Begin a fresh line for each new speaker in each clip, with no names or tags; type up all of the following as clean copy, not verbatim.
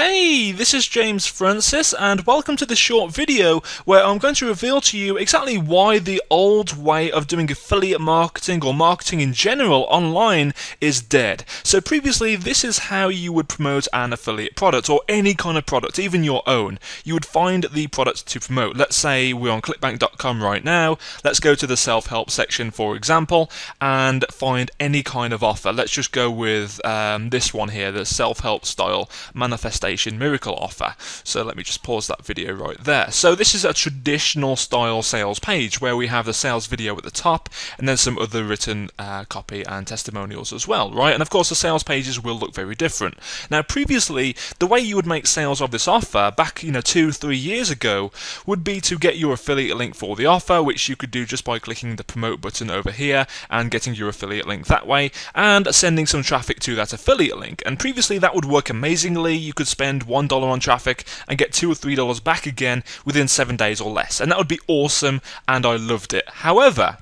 Hey, this is James Francis, and welcome to this short video where I'm going to reveal to you exactly why the old way of doing affiliate marketing or marketing in general online is dead. So previously, this is how you would promote an affiliate product or any kind of product, even your own. You would find the product to promote. Let's say we're on clickbank.com right now. Let's go to the self-help section, for example, and find any kind of offer. Let's just go with this one here, the self-help style manifestation miracle offer. So let me just pause that video right there. So this is a traditional style sales page where we have the sales video at the top and then some other written copy and testimonials as well, right? And of course the sales pages will look very different. Now previously, the way you would make sales of this offer back 2-3 years ago would be to get your affiliate link for the offer, which you could do just by clicking the promote button over here and getting your affiliate link that way and sending some traffic to that affiliate link. And previously that would work amazingly. You could spend $1 on traffic and get $2 or $3 back again within 7 days or less, and that would be awesome, and I loved it. However,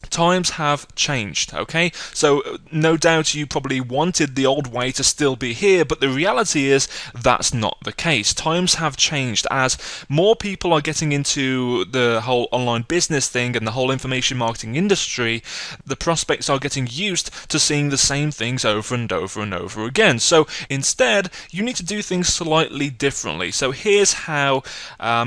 times have changed, okay? So no doubt you probably wanted the old way to still be here, but the reality is that's not the case. Times have changed as more people are getting into the whole online business thing and the whole information marketing industry. The prospects are getting used to seeing the same things over and over and over again. So instead, you need to do things slightly differently. So here's how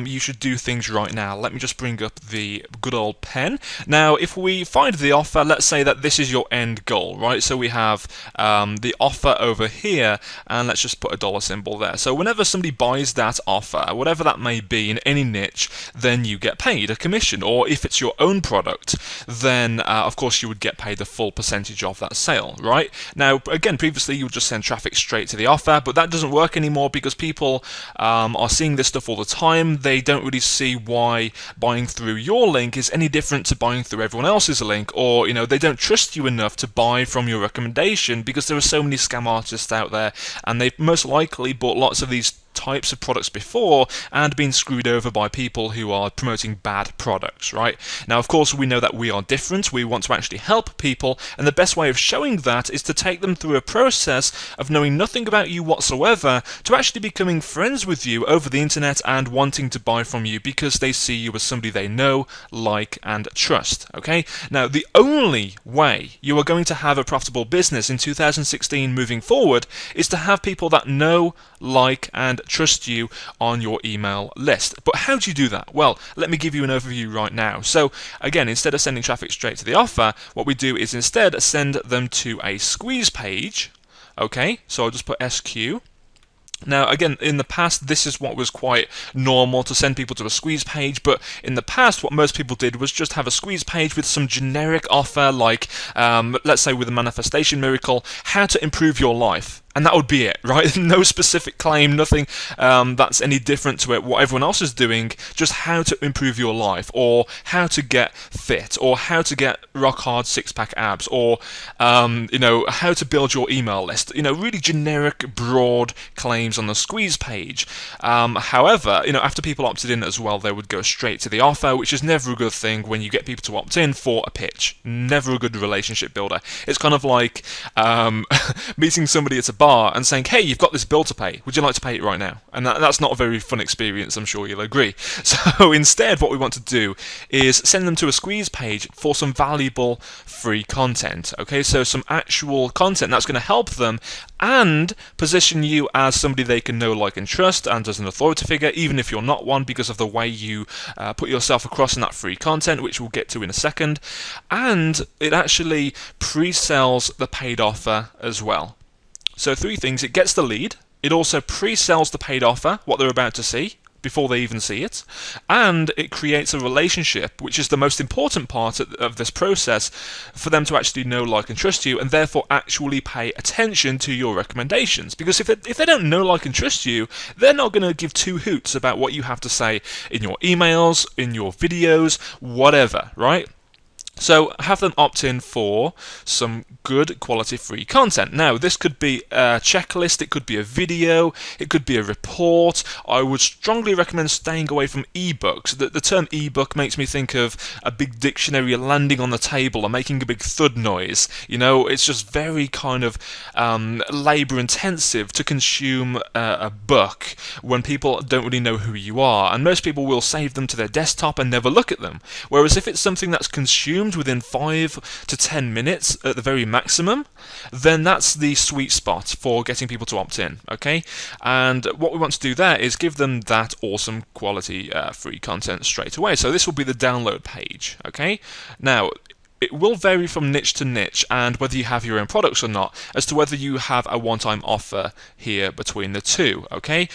you should do things right now. Let me just bring up the good old pen. Now, if we find the offer, let's say that this is your end goal, right? So we have the offer over here, and let's just put a dollar symbol there. So whenever somebody buys that offer, whatever that may be in any niche, then you get paid a commission. Or if it's your own product, then of course you would get paid the full percentage of that sale, right? Now, again, previously you would just send traffic straight to the offer, but that doesn't work anymore because people are seeing this stuff all the time. They don't really see why buying through your link is any different to buying through everyone else's link, or they don't trust you enough to buy from your recommendation because there are so many scam artists out there, and they've most likely bought lots of these types of products before and been screwed over by people who are promoting bad products, right? Now, of course, we know that we are different. We want to actually help people, and the best way of showing that is to take them through a process of knowing nothing about you whatsoever to actually becoming friends with you over the internet and wanting to buy from you because they see you as somebody they know, like, and trust, okay? Now, the only way you are going to have a profitable business in 2016 moving forward is to have people that know, like, and trust you on your email list. But how do you do that? Well, let me give you an overview right now. So again, instead of sending traffic straight to the offer, what we do is instead send them to a squeeze page. Okay, so I'll just put SQ. Now, again, in the past, this is what was quite normal to send people to a squeeze page, but in the past, what most people did was just have a squeeze page with some generic offer, like, let's say with a manifestation miracle, how to improve your life. And that would be it, right? No specific claim, nothing that's any different to what everyone else is doing, just how to improve your life, or how to get fit, or how to get rock-hard six-pack abs, or, how to build your email list. Really generic, broad claims on the squeeze page. However, after people opted in as well, they would go straight to the offer, which is never a good thing when you get people to opt in for a pitch. Never a good relationship builder. It's kind of like meeting somebody at a bar and saying, hey, you've got this bill to pay, would you like to pay it right now? And that's not a very fun experience, I'm sure you'll agree. So instead, what we want to do is send them to a squeeze page for some valuable free content, okay? So some actual content that's going to help them and position you as somebody they can know, like, and trust, and as an authority figure, even if you're not one, because of the way you put yourself across in that free content, which we'll get to in a second. And it actually pre-sells the paid offer as well. So 3 things: it gets the lead, it also pre-sells the paid offer, what they're about to see, before they even see it, and it creates a relationship, which is the most important part of this process, for them to actually know, like, and trust you, and therefore actually pay attention to your recommendations. Because if they don't know, like, and trust you, they're not going to give 2 hoots about what you have to say in your emails, in your videos, whatever, right? So have them opt in for some good quality free content. Now, this could be a checklist, it could be a video, it could be a report. I would strongly recommend staying away from ebooks. The term ebook makes me think of a big dictionary landing on the table and making a big thud noise. You know, it's just very kind of labor intensive to consume a book when people don't really know who you are, and most people will save them to their desktop and never look at them. Whereas if it's something that's consumed within 5 to 10 minutes at the very maximum, then that's the sweet spot for getting people to opt in, okay? And what we want to do there is give them that awesome quality free content straight away. So this will be the download page, okay? Now, it will vary from niche to niche and whether you have your own products or not as to whether you have a one-time offer here between the two, okay?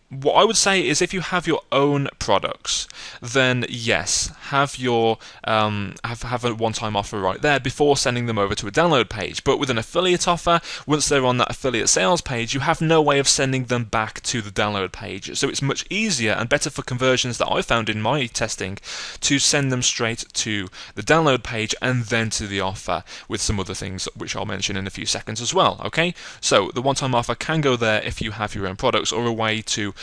What I would say is if you have your own products, then yes, have your have a one-time offer right there before sending them over to a download page. But with an affiliate offer, once they're on that affiliate sales page, you have no way of sending them back to the download page. So it's much easier and better for conversions that I found in my testing to send them straight to the download page and then to the offer with some other things which I'll mention in a few seconds as well, okay? So the one-time offer can go there if you have your own products, or a way to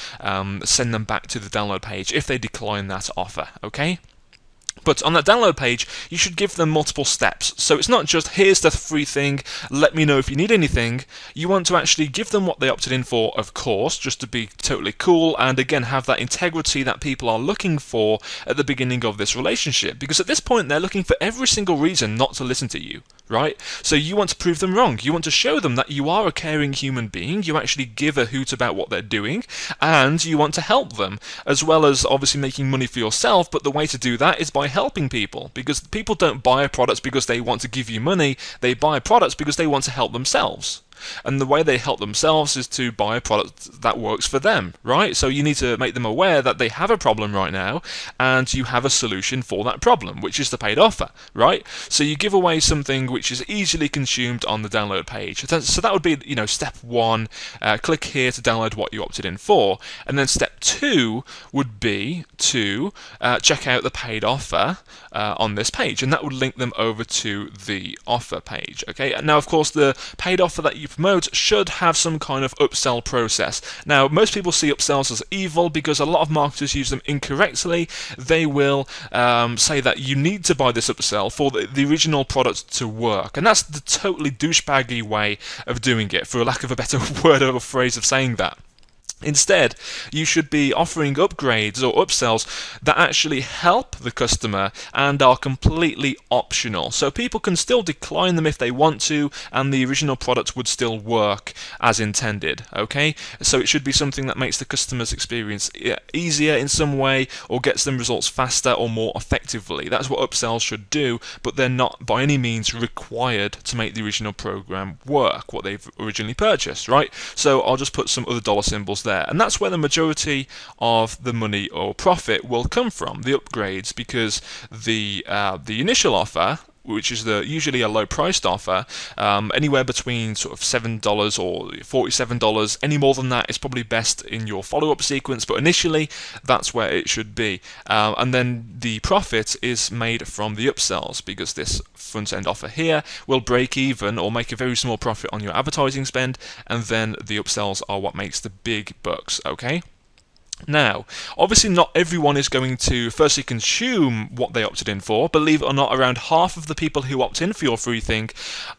send them back to the download page if they decline that offer, okay? But on that download page, you should give them multiple steps. So it's not just, here's the free thing, let me know if you need anything. You want to actually give them what they opted in for, of course, just to be totally cool, and again, have that integrity that people are looking for at the beginning of this relationship. Because at this point, they're looking for every single reason not to listen to you, right? So you want to prove them wrong. You want to show them that you are a caring human being, you actually give a hoot about what they're doing, and you want to help them, as well as obviously making money for yourself. But the way to do that is by helping people, because people don't buy products because they want to give you money, they buy products because they want to help themselves. And the way they help themselves is to buy a product that works for them, right? So you need to make them aware that they have a problem right now and you have a solution for that problem, which is the paid offer, right? So you give away something which is easily consumed on the download page. So that would be, you know, step one, click here to download what you opted in for. And then step two would be to check out the paid offer on this page, and that would link them over to the offer page, okay? And now, of course, the paid offer that you promote should have some kind of upsell process. Now, most people see upsells as evil because a lot of marketers use them incorrectly. They will say that you need to buy this upsell for the original product to work, and that's the totally douchebaggy way of doing it, for lack of a better word or phrase of saying that. Instead, you should be offering upgrades or upsells that actually help the customer and are completely optional. So people can still decline them if they want to, and the original product would still work as intended, okay? So it should be something that makes the customer's experience easier in some way, or gets them results faster or more effectively. That's what upsells should do, but they're not by any means required to make the original program work, what they've originally purchased, right? So I'll just put some other dollar symbols there, and that's where the majority of the money or profit will come from, the upgrades, because the initial offer, which is usually a low-priced offer, anywhere between sort of $7 or $47. Any more than that is probably best in your follow-up sequence, but initially that's where it should be. And then the profit is made from the upsells, because this front-end offer here will break even or make a very small profit on your advertising spend, and then the upsells are what makes the big bucks, okay? Now, obviously not everyone is going to firstly consume what they opted in for. Believe it or not, around half of the people who opt in for your free thing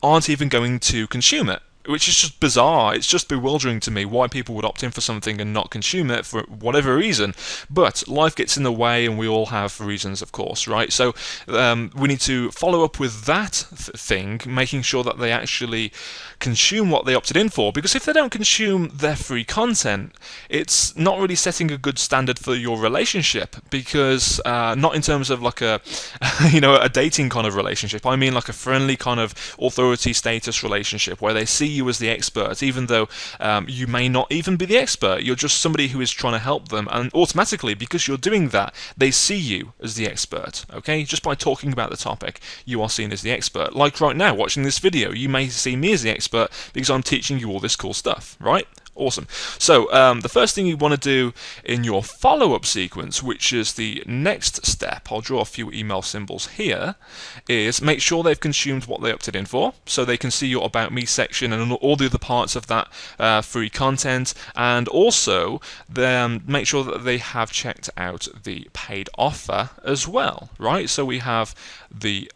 aren't even going to consume it, which is just bizarre. It's just bewildering to me why people would opt in for something and not consume it for whatever reason. But life gets in the way, and we all have reasons, of course, right? So we need to follow up with that thing, making sure that they actually consume what they opted in for. Because if they don't consume their free content, it's not really setting a good standard for your relationship. Because not in terms of like a, a dating kind of relationship. I mean like a friendly kind of authority status relationship where they see you as the expert, even though you may not even be the expert. You're just somebody who is trying to help them, and automatically, because you're doing that, they see you as the expert, okay? Just by talking about the topic, you are seen as the expert. Like right now, watching this video, you may see me as the expert because I'm teaching you all this cool stuff, right? Awesome. So the first thing you want to do in your follow-up sequence, which is the next step, I'll draw a few email symbols here, is make sure they've consumed what they opted in for, so they can see your About Me section and all the other parts of that free content, and also make sure that they have checked out the paid offer as well, right? So we have the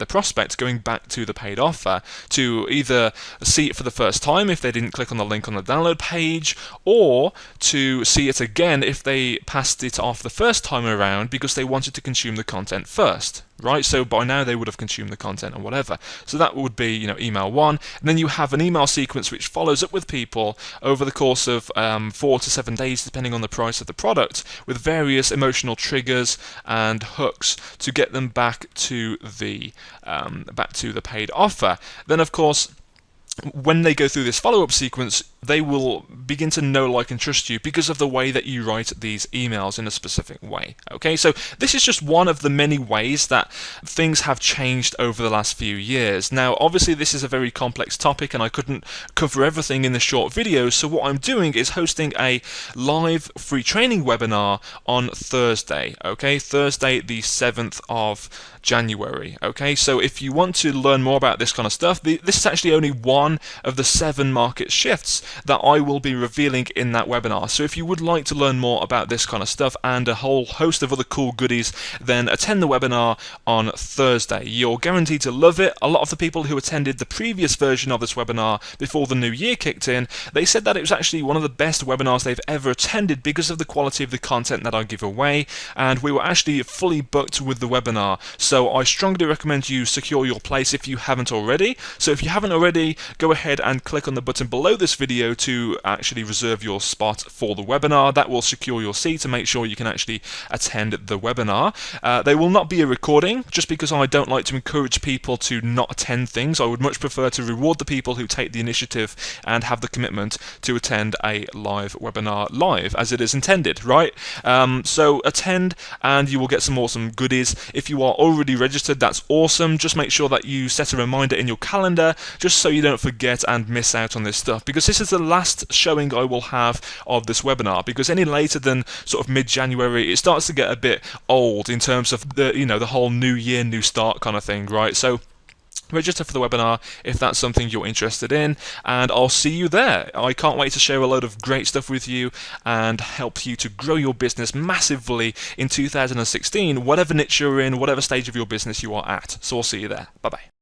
prospect going back to the paid offer to either see it for the first time if they didn't click on the link on the download page, or to see it again if they passed it off the first time around because they wanted to consume the content first. Right, so by now they would have consumed the content or whatever. So that would be, email 1, and then you have an email sequence which follows up with people over the course of 4 to 7 days, depending on the price of the product, with various emotional triggers and hooks to get them back to the paid offer. Then, of course, when they go through this follow-up sequence, they will begin to know, like, and trust you because of the way that you write these emails in a specific way. Okay, so this is just one of the many ways that things have changed over the last few years. Now, obviously, this is a very complex topic, and I couldn't cover everything in this short video, so what I'm doing is hosting a live free training webinar on Thursday, okay? Thursday, the 7th of January, okay? So if you want to learn more about this kind of stuff, this is actually only one of the 7 market shifts that I will be revealing in that webinar. So if you would like to learn more about this kind of stuff and a whole host of other cool goodies, then attend the webinar on Thursday. You're guaranteed to love it. A lot of the people who attended the previous version of this webinar before the new year kicked in, they said that it was actually one of the best webinars they've ever attended because of the quality of the content that I give away, and we were actually fully booked with the webinar. So I strongly recommend you secure your place if you haven't already. So if you haven't already, go ahead and click on the button below this video to actually reserve your spot for the webinar. That will secure your seat to make sure you can actually attend the webinar. There will not be a recording, just because I don't like to encourage people to not attend things. I would much prefer to reward the people who take the initiative and have the commitment to attend a live webinar live, as it is intended, right? So attend and you will get some awesome goodies. If you are already registered, that's awesome. Just make sure that you set a reminder in your calendar just so you don't forget and miss out on this stuff, because this is the last showing I will have of this webinar, because any later than sort of mid-January it starts to get a bit old in terms of the whole new year, new start kind of thing, right? So register for the webinar if that's something you're interested in, and I'll see you there. I can't wait to share a load of great stuff with you and help you to grow your business massively in 2016, whatever niche you're in, whatever stage of your business you are at. So I'll see you there. Bye-bye.